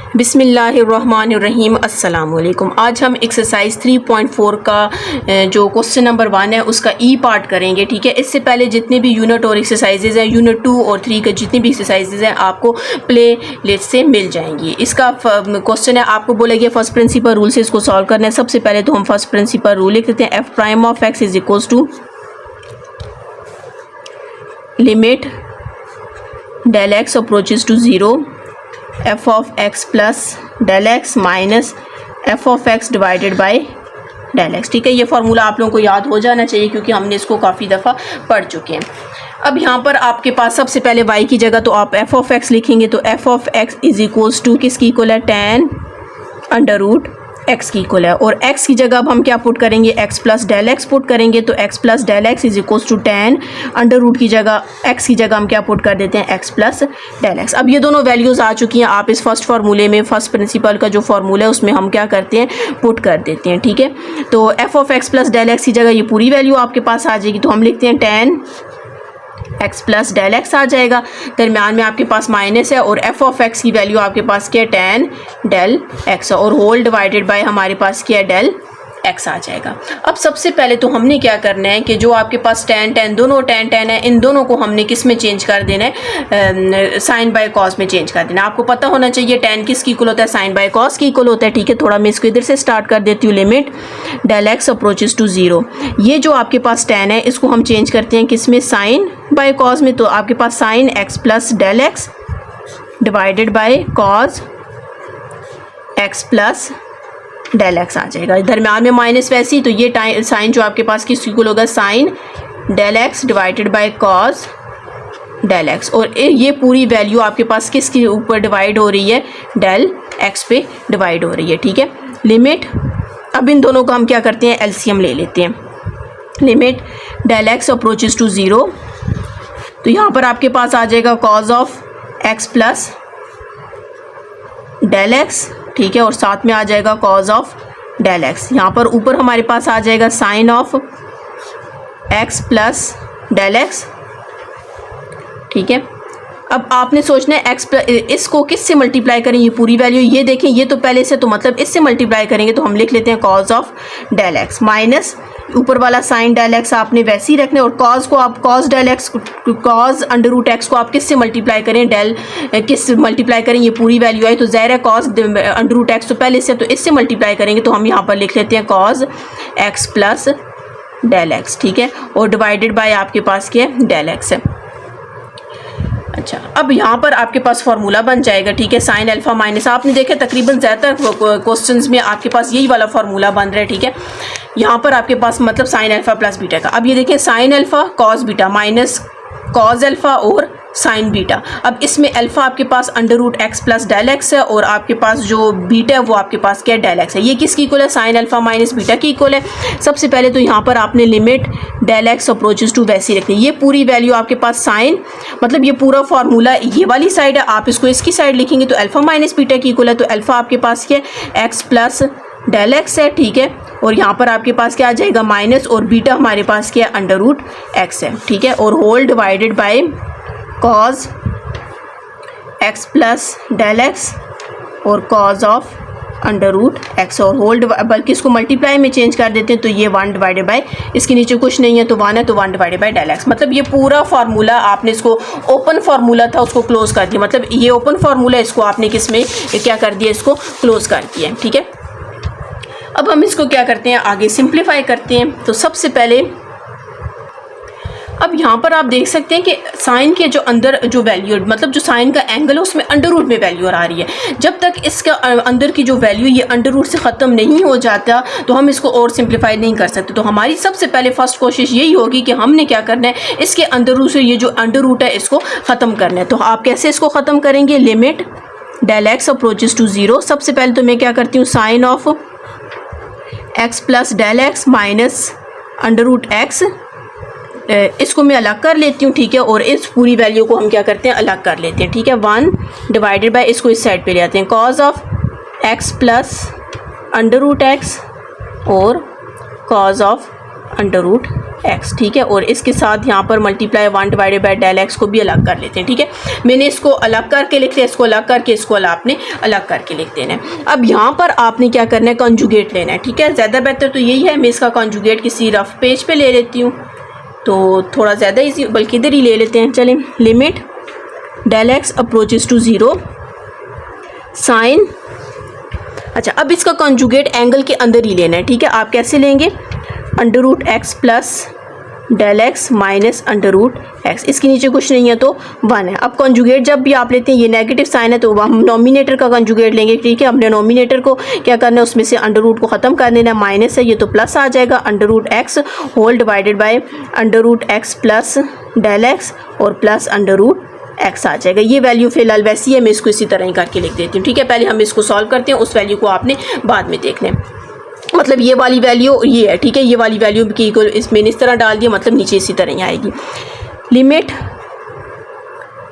बिस्मिल्लाहिर्रहमानिर्रहीम अस्सलाम वालेकुम। आज हम एक्सरसाइज 3.4 का जो क्वेश्चन नंबर 1 है उसका ई पार्ट करेंगे। ठीक है, इससे पहले जितने भी यूनिट और एक्सरसाइजेज हैं, यूनिट 2 और 3 के जितनी भी एक्सरसाइजेज हैं आपको प्ले लिस्ट से मिल जाएंगी। इसका क्वेश्चन है, आपको बोला गया फर्स्ट प्रिंसिपल रूल से इसको सॉल्व करना है। सबसे पहले तो हम फर्स्ट प्रिंसिपल रूल लिख देते हैं, f prime of x is equals to limit del x approaches to zero f of x plus del x minus f of x divided by del x. ठीक है, ये फार्मूला आप लोगों को याद हो जाना चाहिए क्योंकि हमने इसको काफ़ी दफ़ा पढ़ चुके हैं। अब यहाँ पर आपके पास सबसे पहले y की जगह तो आप एफ ऑफ एक्स लिखेंगे, तो f of x is equals to किसकी इक्वल है, tan अंडर रूट एक्स की इक्वल है। और x की जगह अब हम क्या पुट करेंगे, x plus del x put करेंगे, तो x plus del x is equals to tan under root की जगह x की जगह हम क्या पुट कर देते हैं, x प्लस डेल एक्स। अब ये दोनों वैल्यूज़ आ चुकी हैं, आप इस फर्स्ट फार्मूले में फर्स्ट प्रिंसिपल का जो फार्मूला है उसमें हम क्या करते हैं, पुट कर देते हैं। ठीक है, तो f of x plus del x की जगह ये पूरी वैल्यू आपके पास आ जाएगी, तो हम लिखते हैं tan x plus del x आ जाएगा। दरम्यान में आपके पास माइनस है और एफ ऑफ एक्स की वैल्यू आपके पास क्या है, tan डेल एक्स, और होल डिवाइडेड बाय हमारे पास क्या है, डेल एक्स आ जाएगा। अब सबसे पहले तो हमने क्या करना है कि जो आपके पास tan दोनों tan है, इन दोनों को हमने किस में चेंज कर देना है, साइन बाय कॉस में चेंज कर देना है। आपको पता होना चाहिए tan किसकी इक्वल होता है, साइन बाय कॉस की इक्वल होता है। ठीक है, थोड़ा मैं इसको इधर से स्टार्ट कर देती हूँ, limit del x approaches to zero. ये जो आपके पास tan है इसको हम चेंज करते हैं किस में, साइन बाय कॉस में, तो आपके पास sine x plus del x divided by cos x plus del x आ जाएगा। दरम्यान में माइनस वैसी, तो ये साइन जो आपके पास किसकी इक्वल होगा, sine del x divided by cos del x, और ये पूरी वैल्यू आपके पास किसके ऊपर डिवाइड हो रही है, डेल एक्स पे डिवाइड हो रही है। ठीक है, लिमिट, अब इन दोनों का हम क्या करते हैं, एलसीएम ले लेते हैं। Limit del x approaches to zero, तो यहाँ पर आपके पास आ जाएगा cos of x plus del x. ठीक है, और साथ में आ जाएगा कॉज ऑफ डेल एक्स। यहाँ पर ऊपर हमारे पास आ जाएगा sine of x plus del x. ठीक है, अब आपने सोचना है एक्स प्लस, इसको किससे मल्टीप्लाई करें, ये पूरी वैल्यू, ये देखें ये तो पहले से, तो मतलब इससे मल्टीप्लाई करेंगे, तो हम लिख लेते हैं cos of del x minus ऊपर वाला साइन डेल एक्स आपने वैसे ही रखना है, और कॉज को आप cos del x, cos under root x को आप किससे मल्टीप्लाई करें, डेल किस मल्टीप्लाई करें, ये पूरी वैल्यू आई, तो ज़ाहिर है कॉज अंडर रूट एक्स तो पहले से, तो इससे मल्टीप्लाई करेंगे, तो हम यहाँ पर लिख लेते हैं cos x plus del x. ठीक है, और डिवाइडेड बाय आपके पास क्या है, डेल एक्स है। अच्छा, अब यहाँ पर आपके पास फार्मूला बन जाएगा। ठीक है, साइन अल्फा माइनस, आपने देखा तकरीबन ज़्यादातर क्वेश्चंस में आपके पास यही वाला फार्मूला बन रहा है। ठीक है, यहाँ पर आपके पास मतलब साइन अल्फा प्लस बीटा का, अब ये देखें sine alpha cos beta minus cos alpha और साइन बीटा। अब इसमें अल्फा आपके पास under root x plus del x है, और आपके पास जो बीटा है वो आपके पास क्या है, डेल एक्स है। ये किसकी इक्वल है, साइन अल्फा माइनस बीटा की इक्वल है। सबसे पहले तो यहाँ पर आपने limit del x approaches to वैसी रखनी है, ये पूरी वैल्यू आपके पास साइन, मतलब ये पूरा फार्मूला ये वाली साइड है, आप इसको इसकी साइड लिखेंगे तो अल्फा माइनस बीटा की इक्वल है, तो अल्फा आपके पास क्या है, एक्स प्लस डेल एक्स है। ठीक है, और यहाँ पर आपके पास क्या आ जाएगा, माइनस, और बीटा हमारे पास क्या है, अंडर रूट एक्स है। ठीक है, और whole divided by cos x plus del x और cos of under root x, और होल बल्कि इसको मल्टीप्लाई में चेंज कर देते हैं, तो ये 1 डिवाइडेड बाय, इसके नीचे कुछ नहीं है तो 1 है, तो 1 डिवाइडेड बाय डेल एक्स। मतलब ये पूरा फार्मूला आपने इसको ओपन फार्मूला था उसको क्लोज कर दिया, मतलब ये ओपन फार्मूला इसको आपने किस में क्या कर दिया, इसको क्लोज कर दिया। ठीक है, अब हम इसको क्या करते हैं, आगे सिंप्लीफाई करते हैं। तो सबसे पहले अब यहाँ पर आप देख सकते हैं कि साइन के जो अंदर जो वैल्यू, मतलब जो साइन का एंगल है उसमें अंडर रूट में वैल्यू आ रही है। जब तक इसका अंदर की जो वैल्यू ये अंडर रूट से ख़त्म नहीं हो जाता तो हम इसको और सिंप्लीफाई नहीं कर सकते। तो हमारी सबसे पहले फर्स्ट कोशिश यही होगी कि हमने क्या करना है, इसके अंडर रूट से ये जो अंडर रूट है इसको ख़त्म करना है। तो आप कैसे इसको ख़त्म करेंगे, limit del x approaches to zero. सबसे पहले तो मैं क्या करती हूँ, sine of x plus del x minus under root x, इसको मैं अलग कर लेती हूँ। ठीक है, और इस पूरी वैल्यू को हम क्या करते हैं, अलग कर लेते हैं। ठीक है, 1 डिवाइडेड बाय, इसको इस साइड पे ले आते हैं, cos of x plus under root x और cos of under root x, ठीक है। और इसके साथ यहाँ पर multiply 1 divided by del x को भी अलग कर लेते हैं, ठीक है। मैंने इसको अलग करके लिख लिया, इसको अलग करके इसको आपने अलग करके लिख देना है। अब यहाँ पर आपने क्या करना है, कॉन्जुगेट लेना है, ठीक है। ज़्यादा बेहतर तो यही है, मैं इसका कॉन्जुगेट किसी रफ पेज पे ले लेती हूँ तो थोड़ा ज़्यादा ईजी, बल्कि इधर ही ले लेते हैं। चलें, limit del x approaches to 0 sine, अच्छा अब इसका कॉन्जुगेट एंगल के अंदर ही लेना है, ठीक है। आप कैसे लेंगे, under root x plus del x minus under root x, इसके नीचे कुछ नहीं है तो 1 है। अब कॉन्जुगेट जब भी आप लेते हैं, ये नेगेटिव साइन है तो हम नॉमिनेटर का कॉन्जुगेट लेंगे, ठीक है। हमने नॉमिनेटर को क्या करना है, उसमें से अंडर रूट को ख़त्म कर देना है, माइनस है ये तो प्लस आ जाएगा, under root x whole divided by under root x plus del x और प्लस अंडर रूट एक्स आ जाएगा। ये वैल्यू फिलहाल वैसी है, मैं इसको इसी तरह ही करके लिख देती हूँ, ठीक है। पहले हम इसको सॉल्व करते हैं, उस वैल्यू को आपने बाद में देखना है। मतलब ये वाली वैल्यू ये है, ठीक है। ये वाली वैल्यू की इक्वल इसमें इस तरह डाल दिया, मतलब नीचे इसी तरह ही आएगी। Limit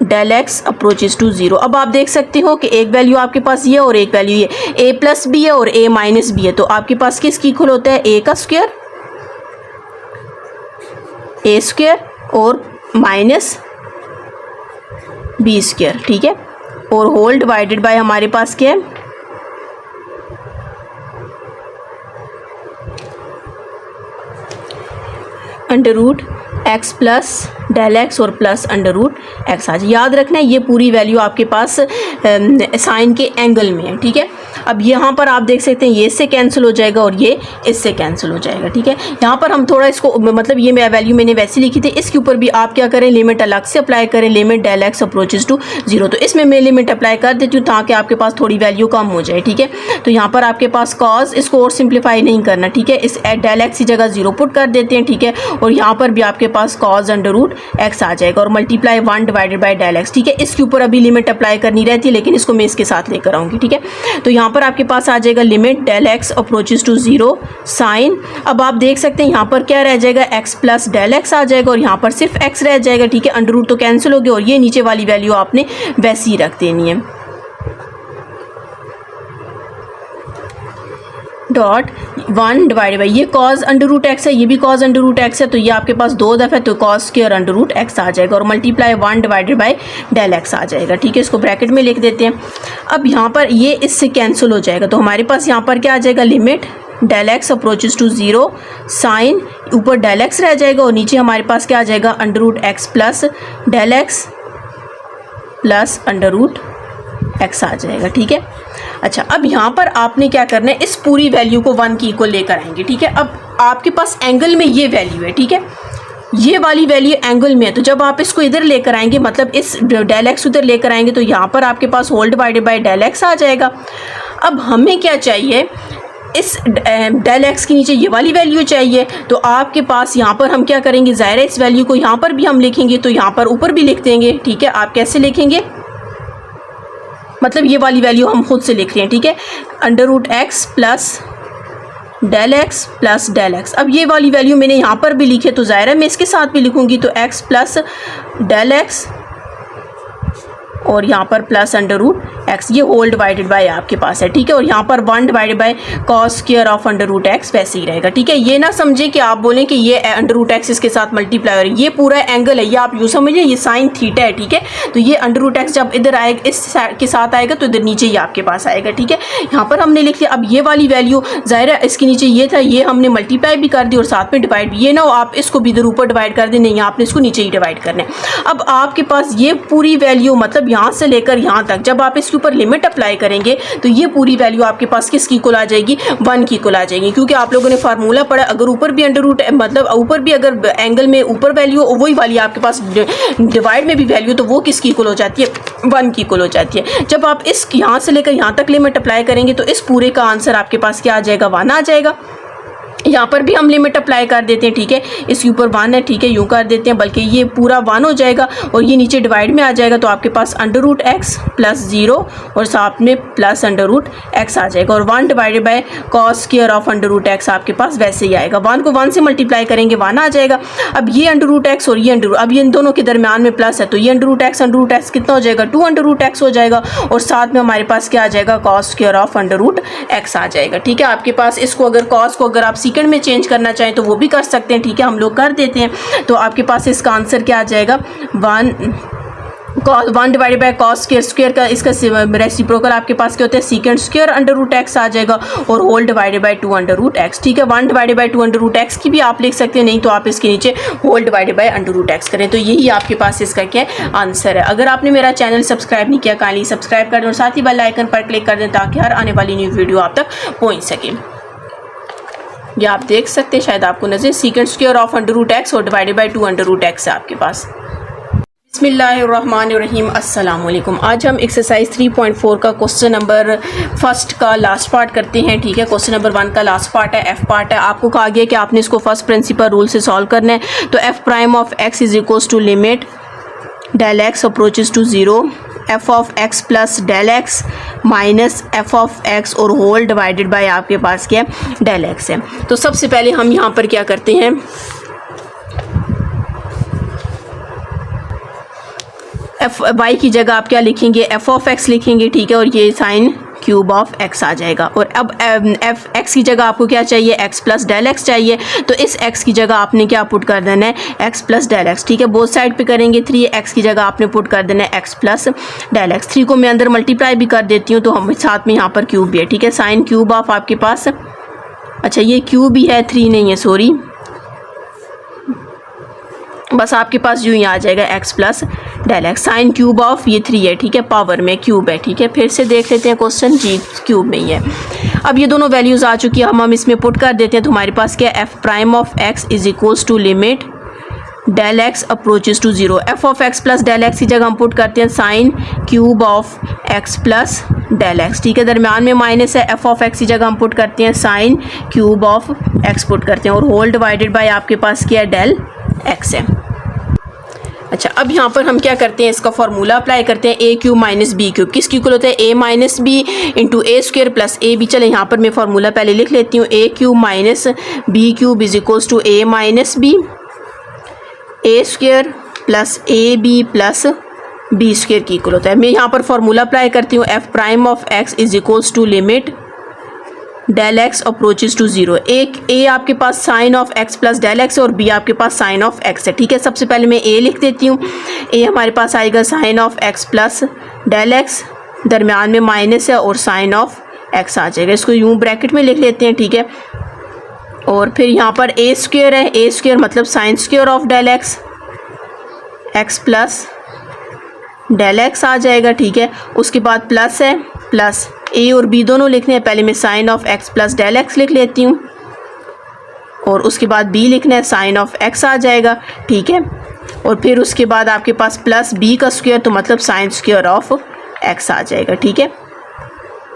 del x approaches to 0, अब आप देख सकते हो कि एक वैल्यू आपके पास ये और एक वैल्यू ये, ए प्लस बी है और ए माइनस बी है, तो आपके पास किसकी इक्वल होता है, ए का स्क्वायर, ए स्क्वायर और माइनस बी स्क्वायर, ठीक है। और होल डिवाइडेड बाय हमारे पास क्या है, under root x plus del x और प्लस अंडर रूट एक्स आ जाए। याद रखना है ये पूरी वैल्यू आपके पास साइन के एंगल में है, ठीक है। अब यहाँ पर आप देख सकते हैं ये इससे कैंसिल हो जाएगा और ये इससे कैंसिल हो जाएगा, ठीक है। यहाँ पर हम थोड़ा इसको मतलब ये वैल्यू मैंने वैसे लिखी थी, इसके ऊपर भी आप क्या करें, लिमिट अलग से अप्लाई करें, limit del x approaches to 0, तो इसमें मैं लिमिट अप्लाई कर देती हूँ ताकि आपके पास थोड़ी वैल्यू कम हो जाए, ठीक है। तो यहाँ पर आपके पास कॉज, इसको और सिंप्लीफाई नहीं करना, ठीक है। इस डेल एक्स की जगह 0 पुट कर देते हैं, ठीक है। और यहाँ पर भी आपके पास कॉज अंडर रूट एक्स आ जाएगा और multiply 1 divided by del x, ठीक है। इसके ऊपर अभी लिमिट अप्लाई करनी रहती है, लेकिन इसको मैं इसके साथ लेकर आऊँगी, ठीक है। तो यहाँ पर आपके पास आ जाएगा limit del x approaches to 0 sine, अब आप देख सकते हैं यहाँ पर क्या रह जाएगा, एक्स प्लस डेल एक्स आ जाएगा और यहाँ पर सिर्फ एक्स रह जाएगा, ठीक है। अंडर रूट तो कैंसिल हो गया और ये नीचे वाली वैल्यू आपने वैसी ही रख देनी है। डॉट 1 डिवाइडेड बाई, ये कॉज अंडर रूट एक्स है, ये भी कॉज अंडर रूट एक्स है, तो ये आपके पास 2 दफ़ा तो cos square under root x आ जाएगा और multiply 1 divided by del x आ जाएगा, ठीक है। इसको ब्रैकेट में लिख देते हैं। अब यहाँ पर ये इससे कैंसिल हो जाएगा, तो हमारे पास यहाँ पर क्या आ जाएगा, limit del x approaches to 0 sine, ऊपर डेल एक्स रह जाएगा और नीचे हमारे पास क्या आ जाएगा, under root x plus del x plus under root x आ जाएगा, ठीक है। अच्छा अब यहाँ पर आपने क्या करना है, इस पूरी वैल्यू को 1 की इक्वल लेकर आएंगे, ठीक है। अब आपके पास एंगल में ये वैल्यू है, ठीक है, ये वाली वैल्यू एंगल में है, तो जब आप इसको इधर लेकर आएंगे, मतलब इस डेल एक्स उधर लेकर आएंगे, तो यहाँ पर आपके पास whole divided by del x आ जाएगा। अब हमें क्या चाहिए, इस डेल एक्स के नीचे ये वाली वैल्यू चाहिए, तो आपके पास यहाँ पर हम क्या करेंगे, ज़ाहिर है इस वैल्यू को यहाँ पर भी हम लिखेंगे, तो यहाँ पर ऊपर भी लिख देंगे, ठीक है। आप कैसे लिखेंगे, मतलब ये वाली वैल्यू हम खुद से लिख रहे हैं, ठीक है, under root x plus del x plus del x. अब ये वाली वैल्यू मैंने यहाँ पर भी लिखी है, तो ज़ाहिर है मैं इसके साथ भी लिखूंगी, तो एक्स प्लस डेल एक्स और यहाँ पर प्लस अंडर रूट एक्स, ये होल डिवाइडेड बाय आपके पास है, ठीक है। और यहाँ पर 1 divided by cos square of under root x वैसे ही रहेगा, ठीक है। ये ना समझे कि आप बोलें कि ये अंडर रूट एक्स इसके साथ मल्टीप्लाई हो रही है, ये पूरा एंगल है, ये आप यूँ समझिए ये साइन थीटा है, ठीक है। तो ये अंडर रूट एक्स जब इधर आएगा, इस के साथ आएगा, तो इधर नीचे ही आपके पास आएगा, ठीक है। यहाँ पर हमने लिख लिया। अब ये वाली वैल्यू ज़ाहिर है इसके नीचे ये था, ये हमने मल्टीप्लाई भी कर दी और साथ में डिवाइड भी, ये ना हो आप इसको भी इधर ऊपर डिवाइड कर दें, नहीं आपने इसको नीचे ही डिवाइड करना है। अब आपके पास ये पूरी वैल्यू, मतलब यहाँ से लेकर यहाँ तक जब आप इसके ऊपर लिमिट अप्लाई करेंगे, तो ये पूरी वैल्यू आपके पास किसकी इक्वल आ जाएगी, 1 की इक्वल आ जाएगी, क्योंकि आप लोगों ने फार्मूला पढ़ा, अगर ऊपर भी अंडर रूट, मतलब ऊपर भी अगर एंगल में ऊपर वैल्यू वही वाली आपके पास डिवाइड में भी वैल्यू, तो वो किसकी इक्वल हो जाती है, 1 की इक्वल हो जाती है। जब आप इस यहाँ से लेकर यहाँ तक लिमिट अप्लाई करेंगे, तो इस पूरे का आंसर आपके पास क्या आ जाएगा, 1 आ जाएगा। यहाँ पर भी हम लिमिट अप्लाई कर देते हैं, ठीक है, इसके ऊपर 1 है, ठीक है, यूँ कर देते हैं, बल्कि ये पूरा 1 हो जाएगा और ये नीचे डिवाइड में आ जाएगा, तो आपके पास अंडर रूट एक्स प्लस 0 और साथ में प्लस अंडर रूट एक्स आ जाएगा और 1 divided by cos square of under root x आपके पास वैसे ही आएगा। 1 को 1 से मल्टीप्लाई करेंगे 1 आ जाएगा। अब ये अंडर रूट एक्स और ये अंडर रूट, अब ये इन दोनों के दरमियान में प्लस है, तो ये अंडर रूट एक्स कितना हो जाएगा, 2 अंडर रूट एक्स हो जाएगा और साथ में हमारे पास क्या आ जाएगा, cos square of under root x आ जाएगा, ठीक है। आपके पास इसको अगर कॉस को अगर आप सीकेंड में चेंज करना चाहें तो वो भी कर सकते हैं, ठीक है, हम लोग कर देते हैं। तो आपके पास इसका आंसर क्या आ जाएगा, 1 डिवाइडेड बाई कॉस स्क्वायर का इसका रेसिप्रोकल आपके पास क्या होता है, secant square under root x आ जाएगा और whole divided by 2 under root x, ठीक है। 1 divided by 2 under root x की भी आप लिख सकते हैं, नहीं तो आप इसके नीचे whole divided by under root x करें। तो यही आपके पास इसका क्या आंसर है। अगर आपने मेरा चैनल सब्सक्राइब नहीं किया, काइंडली सब्सक्राइब कर दें और साथ ही बेल आइकन पर क्लिक कर दें ताकि हर आने वाली न्यू वीडियो आप तक पहुँच सके। ये आप देख सकते हैं, शायद आपको नजर, secant square of under root x और divided by 2 under root x है आपके पास। बिस्मिल्लाहिर्रहमानिर्रहीम, अस्सलाम वालेकुम। आज हम एक्सरसाइज 3.4 का क्वेश्चन नंबर फर्स्ट का लास्ट पार्ट करते हैं, ठीक है। क्वेश्चन नंबर 1 का लास्ट पार्ट है, एफ पार्ट है। आपको कहा गया कि आपने इसको फर्स्ट प्रिंसिपल रूल से सॉल्व करना है। तो f prime of x is equals to limit del x approaches to 0 f of x plus del x minus f of x और होल डिवाइडेड बाय आपके पास क्या है, डेल एक्स है। तो सबसे पहले हम यहाँ पर क्या करते हैं, एफ वाई की जगह आप क्या लिखेंगे, एफ ऑफ एक्स लिखेंगे, ठीक है, और ये साइन क्यूब ऑफ एक्स आ जाएगा। और अब एफ एक्स की जगह आपको क्या चाहिए, एक्स प्लस डेल एक्स चाहिए। तो इस एक्स की जगह आपने क्या पुट कर देना है, एक्स प्लस डेल एक्स, ठीक है। बोथ साइड पे करेंगे 3, एक्स की जगह आपने पुट कर देना है एक्स प्लस डेल एक्स। 3 को मैं अंदर मल्टीप्लाई भी कर देती हूँ तो हम साथ में यहाँ पर क्यूब भी है, ठीक है। साइन क्यूब ऑफ आपके पास, अच्छा ये क्यूब ही है, 3 नहीं है, सॉरी, बस आपके पास यूँ ही आ जाएगा x plus del x. Sine cube of ये 3 है, ठीक है, पावर में क्यूब है, ठीक है। फिर से देख लेते हैं क्वेश्चन, जी क्यूब में ही है। अब ये दोनों वैल्यूज़ आ चुकी है, हम इसमें पुट कर देते हैं। तो हमारे पास क्या है, f prime of x is equals to limit del x approaches to 0। F of x plus del x की जगह हम पुट करते हैं sine cube of x plus del x, ठीक है। दरम्यान में माइनस है, एफ ऑफ एक्स की जगह हम पुट करते हैं sine cube of x put करते हैं और होल डिवाइडेड बाय आपके पास क्या है, डेल एक्स है। अच्छा, अब यहाँ पर हम क्या करते हैं, इसका फॉर्मूला अप्लाई करते हैं, a cube minus b cube किसकी इक्वल होता है, a minus b into a square plus a b. चले यहाँ पर मैं फॉर्मूला पहले लिख लेती हूँ, a cube minus b cube is equals to a minus b a square plus a b plus b square की इक्वल होता है। मैं यहाँ पर फॉर्मूला अप्लाई करती हूँ, f prime of x is equals to limit del x approaches to 0। एक a आपके पास sine of x plus del x और बी आपके पास साइन ऑफ एक्स है, ठीक है। सबसे पहले मैं ए लिख देती हूँ, ए हमारे पास आएगा sine of x plus del x, दरम्यान में माइनस है और साइन ऑफ एक्स आ जाएगा। इसको यूँ ब्रैकेट में लिख लेते हैं, ठीक है। और फिर यहाँ पर ए स्क्वायर है, ए स्क्वायर मतलब sine square of del x, x plus del x आ जाएगा, ठीक है। उसके बाद प्लस है, प्लस ए और बी दोनों लिखने हैं, पहले मैं sine of x plus del x लिख लेती हूँ और उसके बाद बी लिखना है, साइन ऑफ एक्स आ जाएगा, ठीक है। और फिर उसके बाद आपके पास प्लस बी का स्क्वायर तो मतलब साइन स्क्वायर ऑफ एक्स आ जाएगा, ठीक है।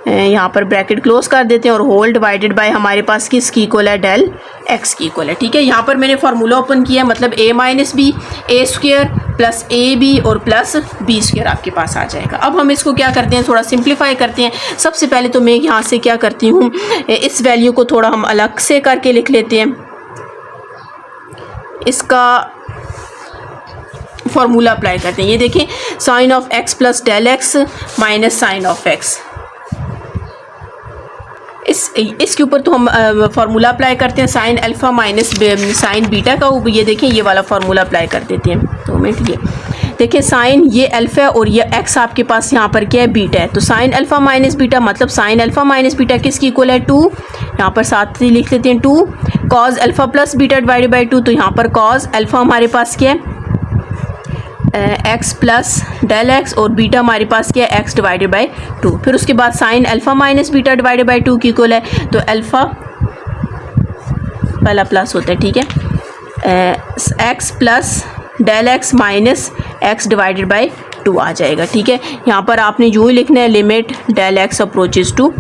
यहाँ पर ब्रैकेट क्लोज कर देते हैं और होल डिवाइडेड बाय हमारे पास किसकी इक्वल है, डेल एक्स की इक्वल है, ठीक है। यहाँ पर मैंने फार्मूला ओपन किया है, मतलब a minus b a square plus a b और प्लस बी स्क्वायर आपके पास आ जाएगा। अब हम इसको क्या करते हैं, थोड़ा सिंप्लीफाई करते हैं। सबसे पहले तो मैं यहाँ से क्या करती हूँ, इस वैल्यू को थोड़ा हम अलग से करके लिख लेते हैं, इसका फार्मूला अप्लाई करते हैं। ये देखें, sine of x plus del x minus sine of x, इसके ऊपर तो हम फार्मूला अप्लाई करते हैं, sine alpha minus sine beta का। ये देखें, ये वाला फार्मूला अप्लाई कर देते हैं। तो मैं ये देखिए, साइन ये अल्फ़ा है और ये एक्स आपके पास यहाँ पर क्या है, बीटा है। तो साइन अल्फ़ा माइनस बीटा मतलब साइन अल्फ़ा माइनस बीटा किसकी इक्वल है, 2। यहाँ पर साथ ही लिख लेते हैं 2 cos alpha plus beta divided by 2। तो यहाँ पर कॉज अल्फ़ा हमारे पास क्या है, एक्स प्लस डेल एक्स और बीटा हमारे पास क्या है, एक्स डिवाइडेड बाई 2। फिर उसके बाद sign alpha minus beta divided by 2 की इक्वल है, तो अल्फ़ा पहला प्लस होता है, ठीक है, x plus del x minus x divided by 2 आ जाएगा, ठीक है। यहाँ पर आपने यूँ ही लिखना है, limit del x approaches to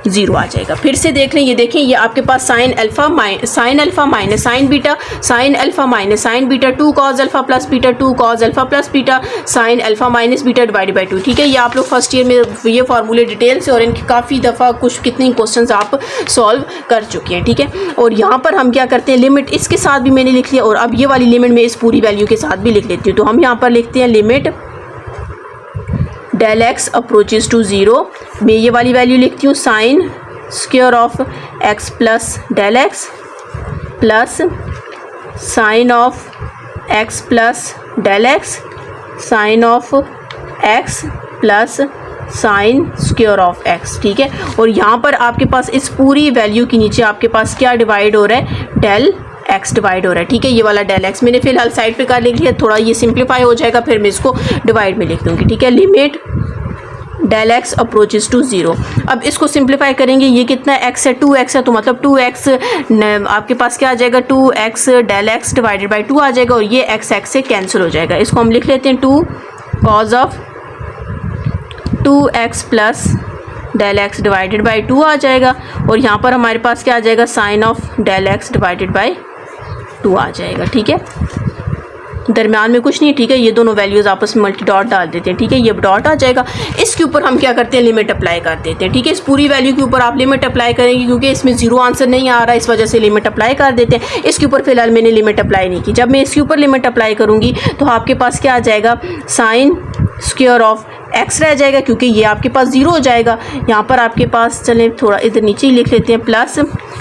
0 आ जाएगा। फिर से देख लें, ये देखें, ये आपके पास sine alpha minus sine beta, sine alpha minus sine beta, 2 cos alpha plus beta, 2 cos alpha plus beta, sine alpha minus beta divided by 2, ठीक है। ये आप लोग फर्स्ट ईयर में ये फार्मूले डिटेल से और इनकी काफ़ी दफ़ा कुछ कितने क्वेश्चंस आप सॉल्व कर चुके हैं, ठीक है। और यहाँ पर हम क्या करते हैं, लिमिट इसके साथ भी मैंने लिख लिया और अब ये वाली लिमिट मैं इस पूरी वैल्यू के साथ भी लिख लेती हूँ। तो हम यहाँ पर लिखते हैं limit del x approaches to 0। मैं ये वाली वैल्यू लिखती हूँ, sine square of x plus del x plus sine of x plus del x sine of x plus sine square of x, ठीक है। और यहाँ पर आपके पास इस पूरी वैल्यू के नीचे आपके पास क्या डिवाइड हो रहा है, डेल एक्स डिवाइड हो रहा है, ठीक है। ये वाला डेल एक्स मैंने फिलहाल साइड पे कर लिख लिया, थोड़ा ये सिंप्लीफाई हो जाएगा, फिर मैं इसको डिवाइड में लिख दूँगी, ठीक है। Limit del x approaches to 0। अब इसको सिंप्लीफाई करेंगे, ये कितना एक्स है, 2x है, तो मतलब 2x आपके पास क्या आ जाएगा, 2x del x divided by 2 आ जाएगा, और ये x से कैंसिल हो जाएगा। इसको हम लिख लेते हैं 2 cos of 2x plus del x divided by 2 आ जाएगा, और यहाँ पर हमारे पास क्या आ जाएगा, sine of del x divided by 2 आ जाएगा, ठीक है। दरम्यान में कुछ नहीं, ठीक है। ये दोनों वैल्यूज़ आपस में मल्टी डॉट डाल देते हैं, ठीक है। ये डॉट आ जाएगा, इसके ऊपर हम क्या करते हैं, लिमिट अप्लाई कर देते हैं, ठीक है। इस पूरी वैल्यू के ऊपर आप लिमिट अप्लाई करेंगे, क्योंकि इसमें 0 आंसर नहीं आ रहा, इस वजह से लिमिट अप्लाई कर देते हैं। इसके ऊपर फिलहाल मैंने लिमिट अप्लाई नहीं की। जब मैं इसके ऊपर लिमिट अप्लाई करूँगी तो आपके पास क्या आ जाएगा, साइन स्क्वायर ऑफ एक्स रह जाएगा, क्योंकि ये आपके पास 0 हो जाएगा। यहाँ पर आपके पास, चलें थोड़ा इधर नीचे ही लिख लेते हैं, प्लस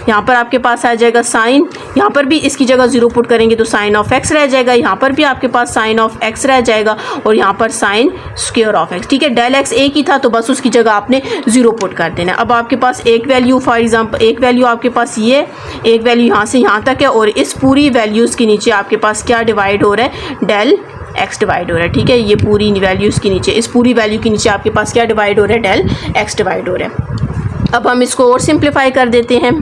यहाँ पर आपके पास आ जाएगा साइन, यहाँ पर भी इसकी जगह 0 पुट करेंगे तो साइन ऑफ एक्स रह जाएगा, यहाँ पर भी आपके पास साइन ऑफ एक्स रह जाएगा, और यहाँ पर साइन स्क्वायर ऑफ एक्स, ठीक है। डेल एक्स एक ही था, तो बस उसकी जगह आपने 0 पुट कर देना। अब आपके पास एक वैल्यू, फॉर एग्जांपल एक वैल्यू आपके पास ये, एक वैल्यू यहाँ से यहाँ तक है, और इस पूरी वैल्यूज़ के नीचे आपके पास क्या डिवाइड हो रहा है, डेल एक्स डिवाइड हो रहा है, ठीक है। ये पूरी वैल्यूज़ के नीचे, इस पूरी वैल्यू के नीचे आपके पास क्या डिवाइड हो रहा है, डेल एक्स डिवाइड हो रहा है। अब हम इसको और सिंप्लीफाई कर देते हैं।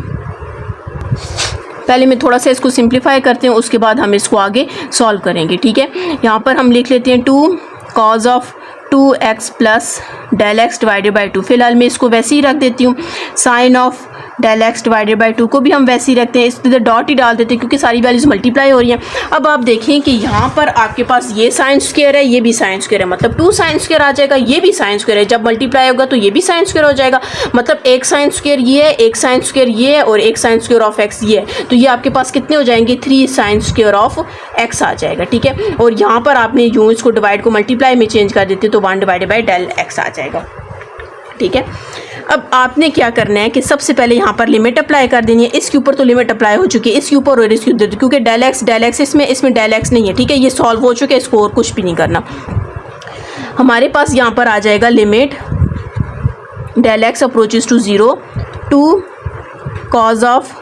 पहले मैं थोड़ा सा इसको सिंप्लीफाई करते हैं, उसके बाद हम इसको आगे सॉल्व करेंगे, ठीक है। यहाँ पर हम लिख लेते हैं 2 cos of 2x plus del x divided by 2। फिलहाल मैं इसको वैसे ही रख देती हूँ। Sine of del x divided by 2 को भी हम वैसे ही रखते हैं, इस डॉट ही डाल देते हैं, क्योंकि सारी वैल्यूज मल्टीप्लाई हो रही हैं। अब आप देखें कि यहाँ पर आपके पास ये साइन स्क्वायर है, ये भी साइन स्क्वायर है, मतलब 2 साइन स्क्वायर आ जाएगा, ये भी साइन स्क्वायर है। जब मल्टीप्लाई होगा तो ये भी साइन स्क्वायर हो जाएगा, मतलब एक साइन स्क्वायर ये है, एक साइन स्क्वायर ये है, और एक साइन स्क्वायर ऑफ एक्स ये है। तो ये आपके पास कितने हो जाएंगे, 3 साइन स्क्वायर ऑफ एक्स आ जाएगा, ठीक है। और यहाँ पर आपने यूँ इसको डिवाइड को मल्टीप्लाई में चेंज कर देते तो 1 डिवाइडेड बाई डेल एक्स आ जाएगा, ठीक है। अब आपने क्या करना है कि सबसे पहले यहाँ पर लिमिट अप्लाई कर देनी है। इसके ऊपर तो लिमिट अप्लाई हो चुकी है, इसके ऊपर और इसके ऊपर, क्योंकि डेल एक्स इसमें डेल एक्स नहीं है, ठीक है। ये सॉल्व हो चुके हैं, इसको और कुछ भी नहीं करना। हमारे पास यहाँ पर आ जाएगा limit del x approaches to 0 2 cos of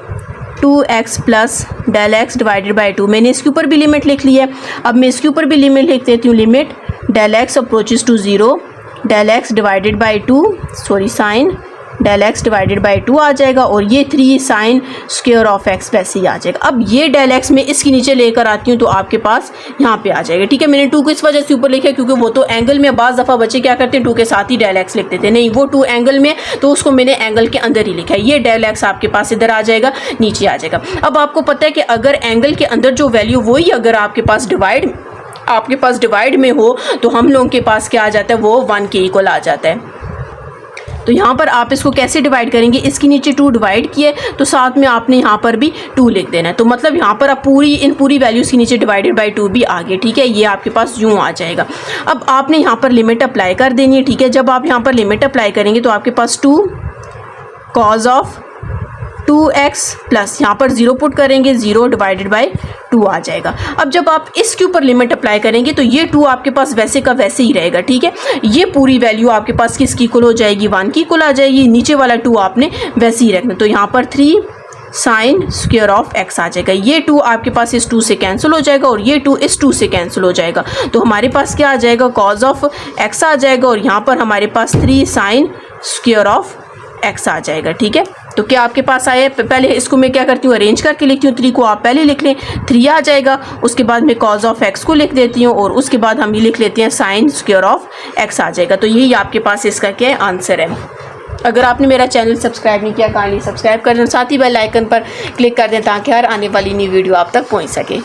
2x plus del x divided by 2। मैंने इसके ऊपर भी लिमिट लिख ली है। अब मैं इसके ऊपर भी लिमिट लिख देती हूँ, limit del x approaches to 0 del x divided by 2, sine del x divided by 2 आ जाएगा, और ये 3 साइन स्क्वायर ऑफ एक्स वैसे ही आ जाएगा। अब ये डेल एक्स में इसके नीचे लेकर आती हूँ तो आपके पास यहाँ पे आ जाएगा, ठीक है। मैंने 2 को इस वजह से ऊपर लिखा है, क्योंकि वो तो एंगल में, बाज़ दफ़ा बच्चे क्या करते हैं 2 के साथ ही डेल एक्स लिख देते हैं, नहीं वो 2 एंगल में, तो उसको मैंने एंगल के अंदर ही लिखा है। ये डेल एक्स आपके पास इधर आ जाएगा, नीचे आ जाएगा। अब आपको पता है कि अगर एंगल के अंदर जो वैल्यू वही अगर आपके पास डिवाइड में हो तो हम लोगों के पास क्या आ जाता है, वो 1 के इक्वल आ जाता है। तो यहाँ पर आप इसको कैसे डिवाइड करेंगे, इसके नीचे 2 डिवाइड किए तो साथ में आपने यहाँ पर भी 2 लिख देना है। तो मतलब यहाँ पर आप इन पूरी वैल्यूज़ के नीचे डिवाइडेड बाई 2 भी आ गए, ठीक है। ये आपके पास यूँ आ जाएगा। अब आपने यहाँ पर लिमिट अप्लाई कर देनी है, ठीक है। जब आप यहाँ पर लिमिट अप्लाई करेंगे तो आपके पास 2 कॉज ऑफ 2x प्लस यहाँ पर 0 पुट करेंगे, 0 डिवाइडेड बाई 2 आ जाएगा। अब जब आप इसके ऊपर लिमिट अप्लाई करेंगे तो ये 2 आपके पास वैसे का वैसे ही रहेगा, ठीक है। ये पूरी वैल्यू आपके पास किसकी इक्वल हो जाएगी, 1 की इक्वल आ जाएगी। नीचे वाला 2 आपने वैसे ही रखना, तो यहाँ पर 3 साइन स्क्वायर ऑफ एक्स आ जाएगा। ये 2 आपके पास इस 2 से कैंसिल हो जाएगा, और ये 2 इस 2 से कैंसिल हो जाएगा। तो हमारे पास क्या आ जाएगा, कॉज ऑफ एक्स आ जाएगा, और यहाँ पर हमारे पास 3 साइन स्क्वायर ऑफ एक्स आ जाएगा, ठीक है। तो क्या आपके पास आया, पहले इसको मैं क्या करती हूँ, अरेंज करके लिखती हूँ। 3 को आप पहले लिख लें, 3 आ जाएगा। उसके बाद मैं कॉज ऑफ एक्स को लिख देती हूँ, और उसके बाद हम ये लिख लेते हैं साइन स्क्वायर ऑफ एक्स आ जाएगा। तो यही आपके पास इसका क्या आंसर है। अगर आपने मेरा चैनल सब्सक्राइब नहीं किया, काइंडली सब्सक्राइब कर दें, साथ ही बेल आइकन पर क्लिक कर दें ताकि हर आने वाली नई वीडियो आप तक पहुँच सके।